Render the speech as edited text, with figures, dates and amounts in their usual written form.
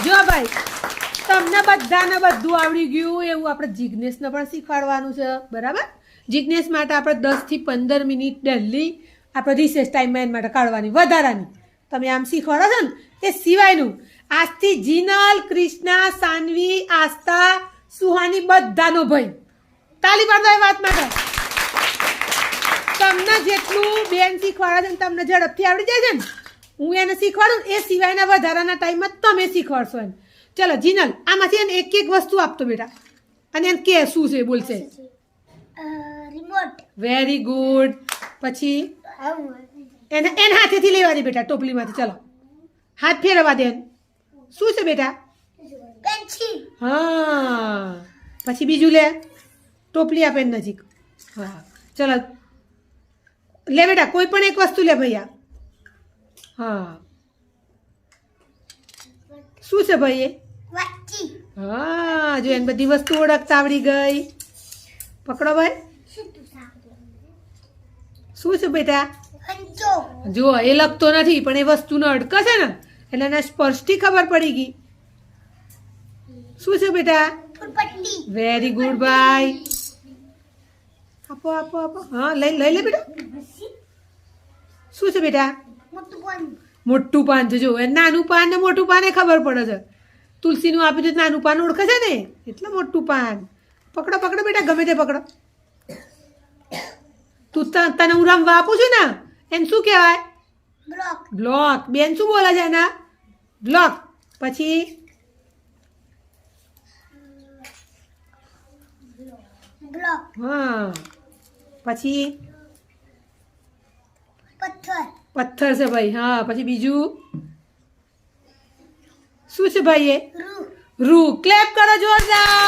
જો ભાઈ તમને બધાને બધું આવડી ગયું એવું આપણે જિજ્ઞેશને પણ શીખવાડવાનું છે બરાબર. જિજ્ઞેશ માટે આપણે 10 થી 15 મિનિટ ડેલી આપણે રિસેસ ટાઈમમાં એના માટે કાઢવાની વધારાની. તમે આમ શીખવાડો છો ને એ સિવાયનું આજથી જીનલ, કૃષ્ણા, સાનવી, આસ્થા, સુહાની બધાનો ભાઈ તાલી પાડો એ વાત માટે. તમને જેટલું બેન શીખવાડે છે ને તમને ઝડપથી આવડી જાય છે ને હું એને શીખવાડું એ સિવાયના વધારાના ટાઈમમાં તમે શીખવાડશો એને. ચલો જીનલ આમાંથી એને એક એક વસ્તુ આપતો બેટા અને એને કે શું છે બોલશે. રિમોટ. Very good. પછી એને હાથેથી લેવાની બેટા ટોપલીમાંથી. ચલો હાથ ફેરવા દે. શું છે બેટા? પેન્સિલ. હા પછી બીજું લે ટોપલી આપે એને નજીક. હા ચલો લે બેટા કોઈ પણ એક વસ્તુ લે ભૈયા. હા શું છે ભાઈ એ? વાટકી. હા જો એને બધી વસ્તુ ઓળખતા આવડી ગઈ. પકડો ભાઈ. શું છે બેટા? હંચો. જો એ લખતો નથી પણ એ વસ્તુનો અડક છે ને એટલે એને સ્પષ્ટથી ખબર પડી ગઈ. શું છે બેટા? ફૂલપટ્ટી. વેરી ગુડ ભાઈ. આપો આપો આપો. હા લઈ લઈ લે બેટા. શું છે બેટા? મોટું પાન. મોટું પાન છે. જો એ નાનું પાન ને મોટું પાન એ ખબર પડે છે. તુલસીનું આપી દીધું નાનું પાન ઓળખે છે ને એટલે મોટું પાન. પકડો પકડો બેટા ગમે તે પકડો. તું તને હું રમવા આપું છું ને એને શું કહેવાય? બ્લોક. બ્લોક. બેન શું બોલે છે એના? બ્લોક. પછી બ્લોક. હા પછી પથ્થર. પથ્થર છે ભાઈ. હા પછી બીજું શું છે ભાઈ એ? રૂ. રૂ. ક્લેપ કરો જોરદાર.